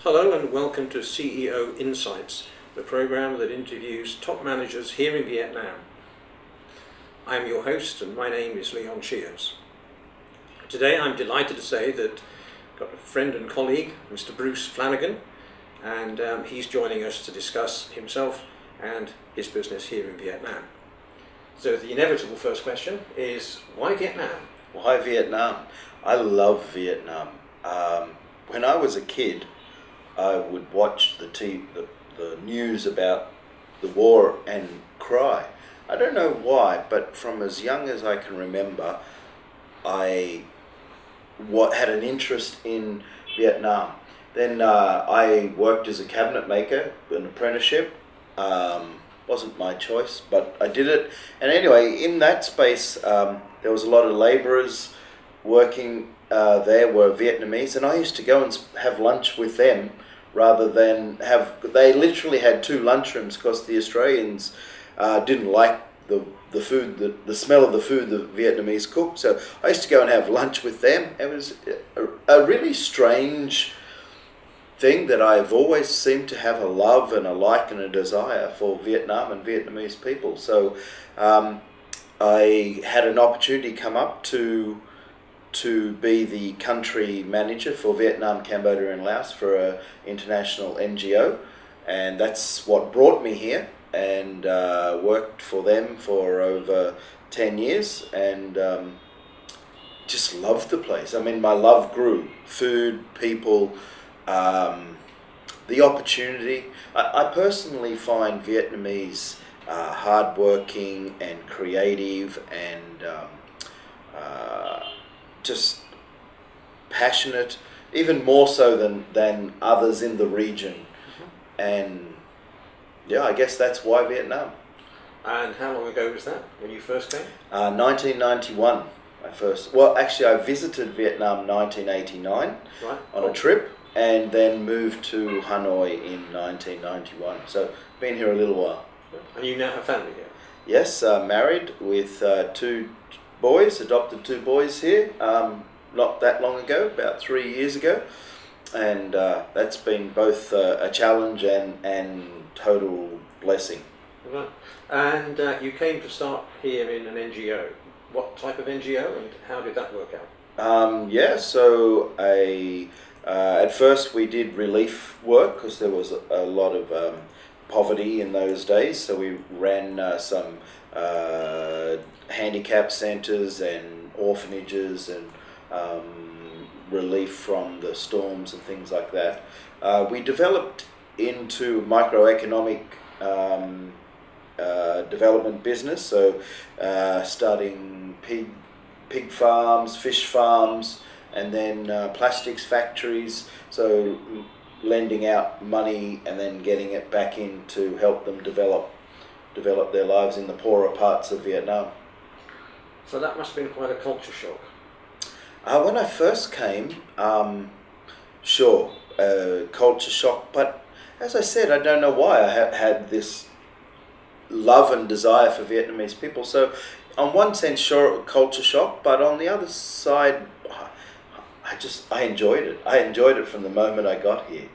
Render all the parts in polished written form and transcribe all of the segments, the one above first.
Hello and welcome to CEO Insights, the program that interviews top managers here in Vietnam. I am your host and my name is Leon Shears. Today I'm delighted to say that I've got a friend and colleague, Mr. Bruce Flanagan, and he's joining us to discuss himself and his business here in Vietnam. So the inevitable first question is, why Vietnam? Why Vietnam? I love Vietnam. When I was a kid, I would watch the news about the war and cry. I don't know why, but from as young as I can remember, I had an interest in Vietnam. Then I worked as a cabinet maker, an apprenticeship. Wasn't my choice, but I did it. And anyway, in that space, there was a lot of labourers working there were Vietnamese, and I used to go and have lunch with them rather than they literally had two lunchrooms because the Australians didn't like the food, the smell of the food the Vietnamese cooked. So I used to go and have lunch with them. It was a really strange thing that I've always seemed to have a love and a like and a desire for Vietnam and Vietnamese people. So I had an opportunity come up to be the country manager for Vietnam, Cambodia and Laos for an international NGO, and that's what brought me here, and worked for them for over 10 years and just loved the place. I mean, my love grew. Food, people, the opportunity. I personally find Vietnamese hardworking and creative and just passionate, even more so than others in the region. And yeah, I guess that's why Vietnam. And how long ago was that when you first came? 1991. I visited Vietnam 1989 on a trip, and then moved to Hanoi in 1991. So been here a little while. And you now have family here? Yes, married with two boys, adopted two boys here, not that long ago, about 3 years ago, and that's been both a challenge and total blessing. Right. And you came to start here in an NGO. What type of NGO and how did that work out? So at first we did relief work because there was a lot of poverty in those days, so we ran some handicap centres and orphanages and relief from the storms and things like that. We developed into microeconomic development business, so starting pig farms, fish farms, and then plastics factories, so lending out money and then getting it back in to help them develop their lives in the poorer parts of Vietnam. So that must have been quite a culture shock. When I first came, culture shock, but as I said, I don't know why I had this love and desire for Vietnamese people. So on one sense, sure, culture shock, but on the other side, I enjoyed it. I enjoyed it from the moment I got here.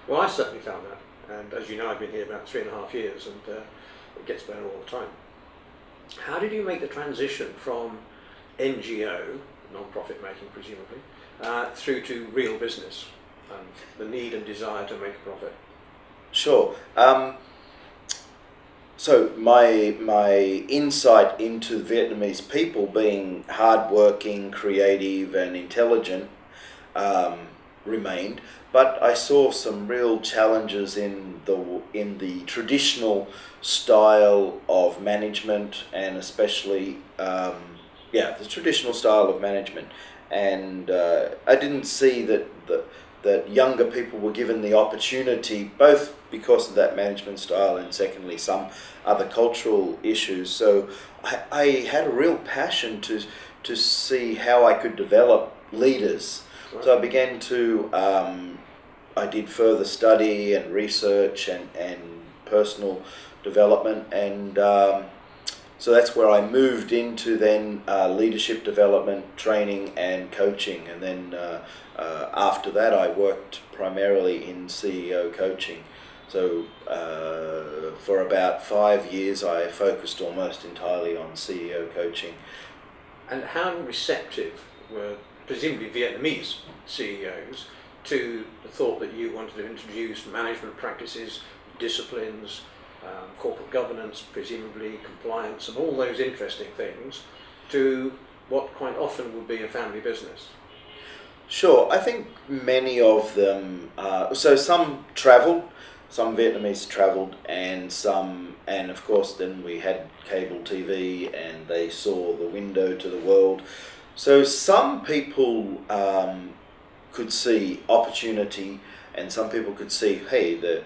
Well, I certainly found that. And as you know, I've been here about 3.5 years, and it gets better all the time. How did you make the transition from NGO, non-profit making presumably, through to real business and the need and desire to make a profit? Sure. So my insight into Vietnamese people being hardworking, creative, and intelligent remained, but I saw some real challenges in the traditional style of management, and especially the traditional style of management. And I didn't see that younger people were given the opportunity, both because of that management style and secondly some other cultural issues. So I had a real passion to see how I could develop leaders. Right. So I began to I did further study and research and personal development, and So that's where I moved into then leadership development, training and coaching. And then after that I worked primarily in CEO coaching. So for about 5 years I focused almost entirely on CEO coaching. And how receptive were presumably Vietnamese CEOs to the thought that you wanted to introduce management practices, disciplines, corporate governance, presumably compliance, and all those interesting things to what quite often would be a family business? Sure, I think many of them, so some travelled, some Vietnamese travelled, and of course then we had cable TV and they saw the window to the world. So some people could see opportunity, and some people could see, hey,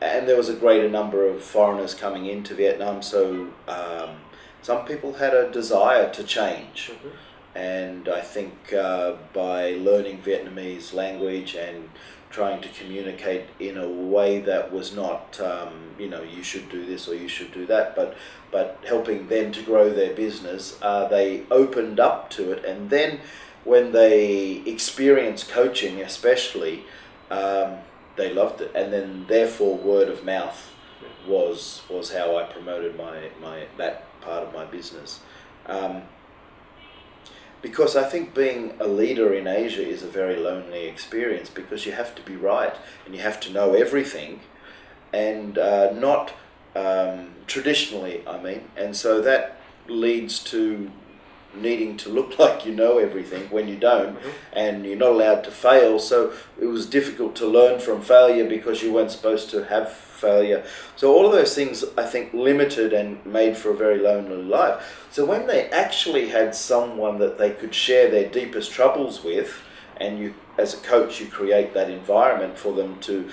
and there was a greater number of foreigners coming into Vietnam, so some people had a desire to change. Mm-hmm. And I think by learning Vietnamese language and trying to communicate in a way that was not, you should do this or you should do that, but helping them to grow their business, they opened up to it. And then when they experienced coaching especially, they loved it. And then therefore word of mouth was how I promoted my that part of my business. Because I think being a leader in Asia is a very lonely experience, because you have to be right and you have to know everything, and not traditionally, I mean. And so that leads to needing to look like you know everything when you don't, mm-hmm. and you're not allowed to fail. So it was difficult to learn from failure because you weren't supposed to have failure. So all of those things, I think, limited and made for a very lonely life. So when they actually had someone that they could share their deepest troubles with, and you, as a coach, you create that environment for them to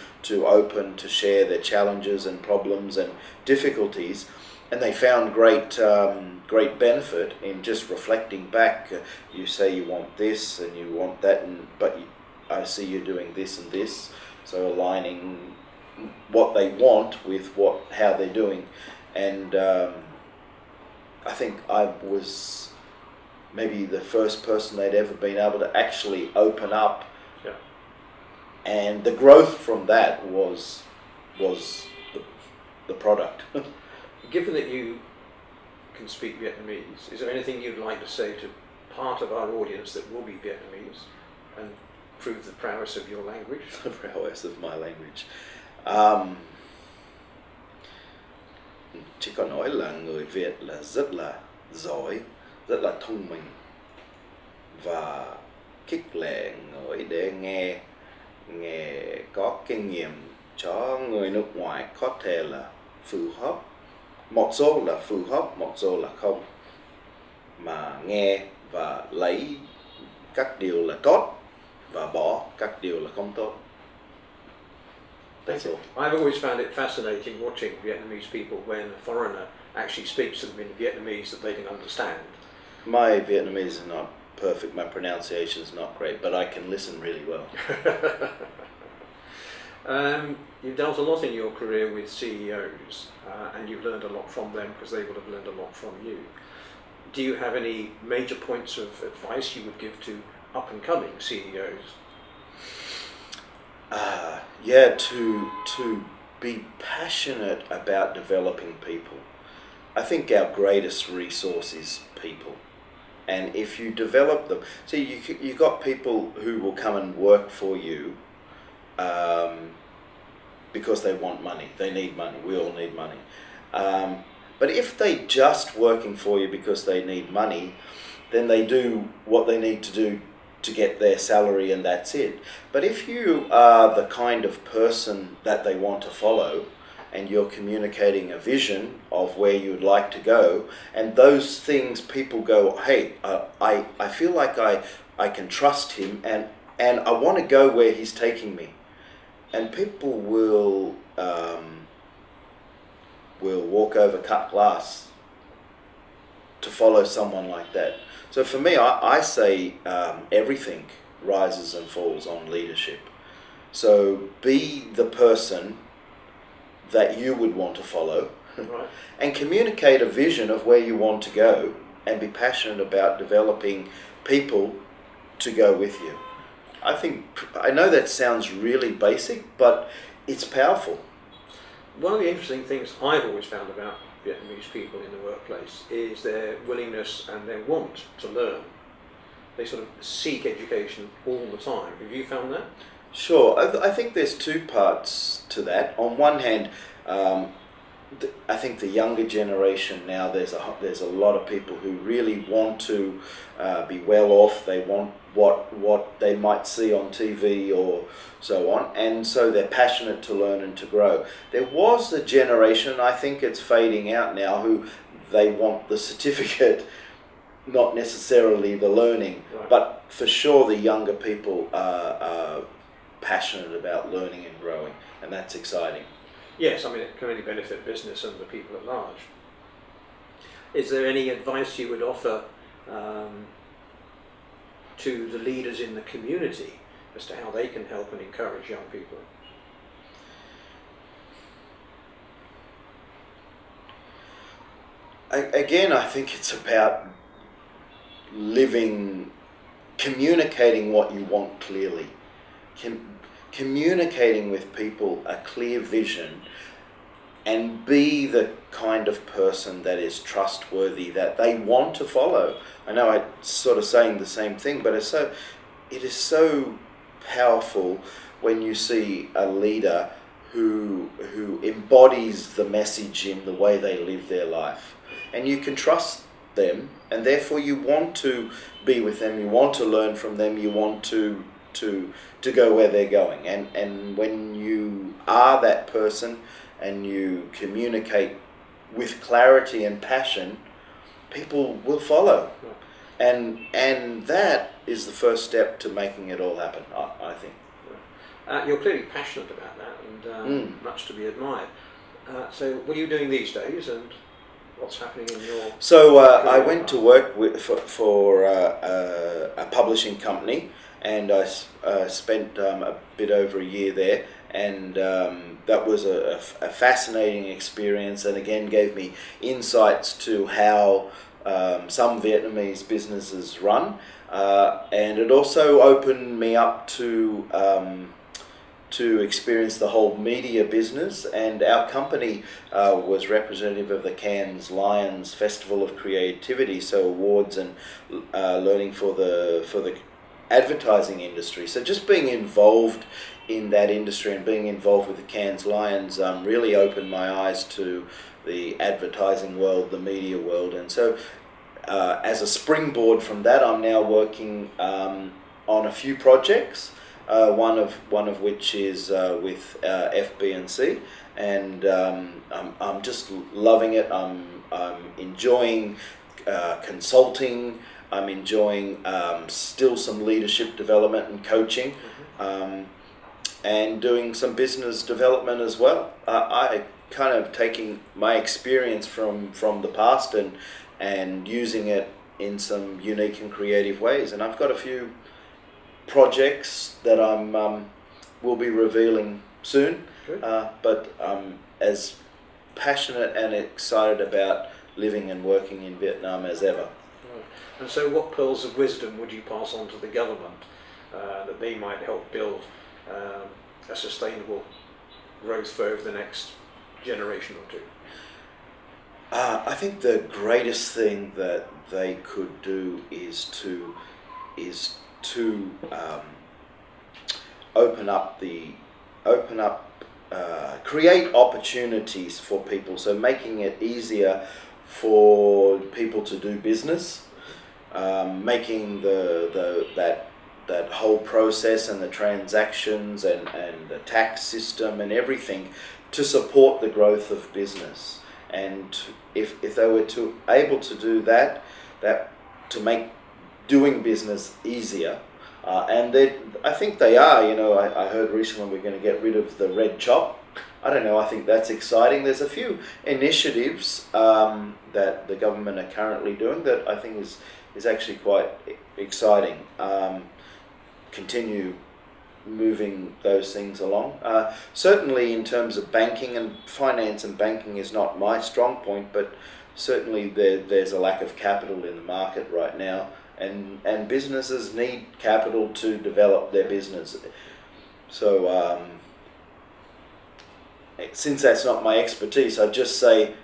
open, to share their challenges and problems and difficulties, and they found great benefit in just reflecting back. You say you want this and you want that, but I see you doing this and this. So aligning what they want with how they're doing. And I think I was maybe the first person they'd ever been able to actually open up. Yeah. And the growth from that was the product. Given that you can speak Vietnamese, is there anything you'd like to say to part of our audience that will be Vietnamese and prove the prowess of your language? The prowess of my language. Chỉ có nói là người Việt là rất là giỏi, rất là thông minh và khích lệ người để nghe có kinh nghiệm cho người nước ngoài có thể là phù hợp. Một số là phù hợp, một số là không. Mà nghe và lấy các điều là tốt và bỏ các điều là không tốt. That's all. I've always found it fascinating watching Vietnamese people when a foreigner actually speaks to them in Vietnamese that they can understand. My Vietnamese is not perfect, my pronunciation is not great, but I can listen really well. You've dealt a lot in your career with CEOs, and you've learned a lot from them because they would have learned a lot from you. Do you have any major points of advice you would give to up-and-coming CEOs? To be passionate about developing people. I think our greatest resource is people. And if you develop them, see, you got people who will come and work for you because they want money. They need money. We all need money. But if they just working for you because they need money, then they do what they need to do to get their salary and that's it. But if you are the kind of person that they want to follow, and you're communicating a vision of where you'd like to go, and those things people go, hey, I feel like I can trust him, and I want to go where he's taking me. And people will walk over cut glass to follow someone like that. So for me, I say everything rises and falls on leadership. So be the person that you would want to follow, Right. and communicate a vision of where you want to go and be passionate about developing people to go with you. I know that sounds really basic, but it's powerful. One of the interesting things I've always found about Vietnamese people in the workplace is their willingness and their want to learn. They sort of seek education all the time. Have you found that? Sure, I think there's two parts to that. On one hand, I think the younger generation now, there's a lot of people who really want to be well off. They want what they might see on TV or so on, and so they're passionate to learn and to grow. There was a generation, I think it's fading out now, who they want the certificate, not necessarily the learning. Right. But for sure the younger people are passionate about learning and growing, and that's exciting. Yes, I mean it can only benefit business and the people at large. Is there any advice you would offer to the leaders in the community as to how they can help and encourage young people? Again, I think it's about communicating what you want clearly, communicating with people a clear vision, and be the kind of person that is trustworthy, that they want to follow. I know I'm sort of saying the same thing, but it is so powerful when you see a leader who embodies the message in the way they live their life, and you can trust them, and therefore you want to be with them, you want to learn from them, you want to go where they're going, and when you are that person and you communicate with clarity and passion, people will follow. And that is the first step to making it all happen, I think. You're clearly passionate about that, and much to be admired. So what are you doing these days, and what's happening in your... So I went to work for a publishing company, and I spent a bit over a year there, and that was a fascinating experience, and again gave me insights to how some Vietnamese businesses run, and it also opened me up to experience the whole media business. And our company was representative of the Cannes Lions Festival of Creativity, so awards and learning for the advertising industry. So just being involved in that industry and being involved with the Cannes Lions really opened my eyes to the advertising world, the media world. And so as a springboard from that, I'm now working on a few projects, one of which is with FB&C, and I'm just loving it. I'm enjoying consulting. I'm enjoying still some leadership development and coaching, and doing some business development as well. I kind of taking my experience from the past and using it in some unique and creative ways. And I've got a few projects that I'm will be revealing soon. But I'm as passionate and excited about living and working in Vietnam as ever. And so what pearls of wisdom would you pass on to the government that they might help build a sustainable growth for over the next generation or two? I think the greatest thing that they could do is to create opportunities for people. So making it easier for people to do business, making that whole process and the transactions and the tax system and everything to support the growth of business. And if they were able to do that to make doing business easier, and I think they are. I heard recently we're going to get rid of the red chop. I don't know, I think that's exciting. There's a few initiatives that the government are currently doing that I think is actually quite exciting. Continue moving those things along. Certainly in terms of banking and finance, and banking is not my strong point, but certainly there's a lack of capital in the market right now, and businesses need capital to develop their business. So since that's not my expertise, I just say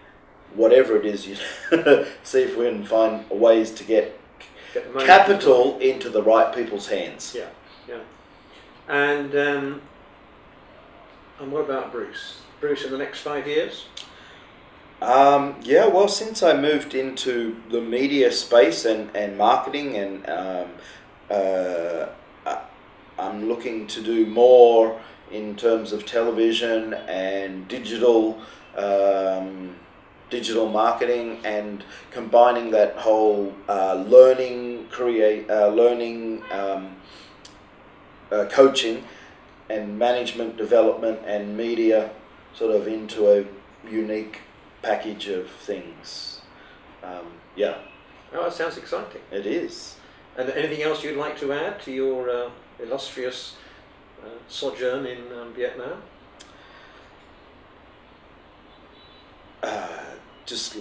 whatever it is, you see if we can find ways to get capital into the right people's hands. Yeah, yeah. And what about Bruce? Bruce in the next 5 years? Yeah, well, since I moved into the media space and marketing, and I'm looking to do more in terms of television and digital marketing, and combining that whole learning, coaching and management development and media sort of into a unique package of things. Yeah. Oh, that sounds exciting. It is. And anything else you'd like to add to your illustrious sojourn in Vietnam? Just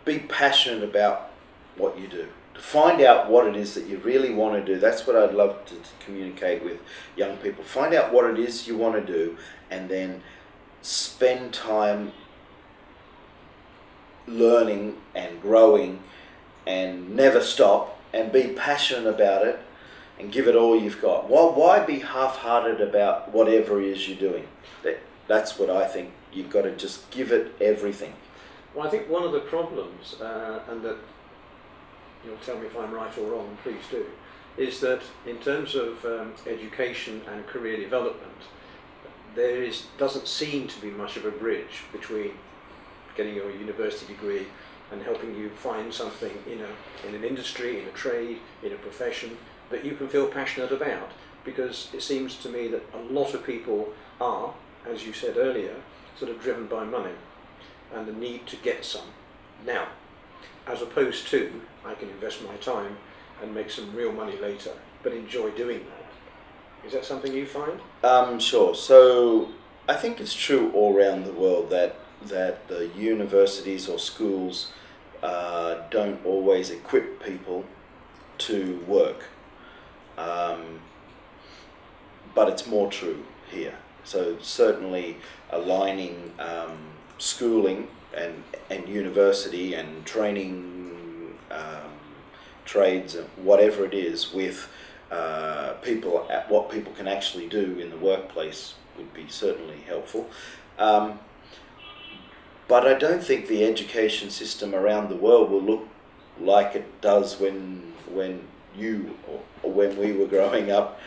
be passionate about what you do. Find out what it is that you really want to do. That's what I'd love to communicate with young people. Find out what it is you want to do, and then spend time learning and growing, and never stop, and be passionate about it, and give it all you've got. Why be half-hearted about whatever it is you're doing? That's what I think. You've got to just give it everything. Well, I think one of the problems, and that you'll tell me if I'm right or wrong, please do, is that in terms of education and career development, doesn't seem to be much of a bridge between getting your university degree and helping you find something in an industry, in a trade, in a profession that you can feel passionate about. Because it seems to me that a lot of people are, as you said earlier, sort of driven by money and the need to get some now, as opposed to I can invest my time and make some real money later, but enjoy doing that. Is that something you find? Sure. So I think it's true all around the world that the universities or schools don't always equip people to work. But it's more true here. So certainly aligning schooling and university and training trades and whatever it is with people, at what people can actually do in the workplace would be certainly helpful. But I don't think the education system around the world will look like it does when you or when we were growing up.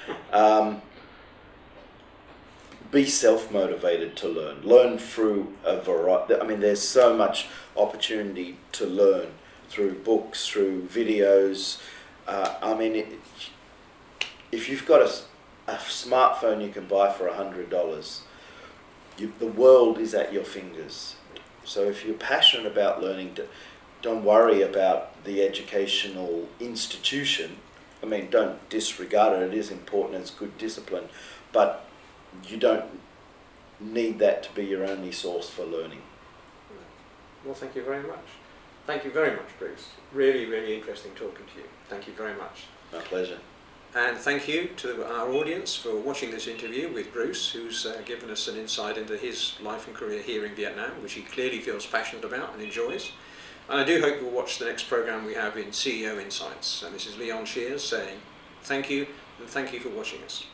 Be self-motivated to learn. Learn through a variety. I mean, there's so much opportunity to learn through books, through videos. I mean, if you've got a smartphone you can buy for $100, the world is at your fingers. So if you're passionate about learning, don't worry about the educational institution. I mean, don't disregard it. It is important. It's good discipline, but you don't need that to be your only source for learning. Well, thank you very much. Thank you very much, Bruce. Really, really interesting talking to you. Thank you very much. My pleasure. And thank you to our audience for watching this interview with Bruce, who's given us an insight into his life and career here in Vietnam, which he clearly feels passionate about and enjoys. And I do hope you'll watch the next program we have in CEO Insights. And this is Leon Shears saying thank you, and thank you for watching us.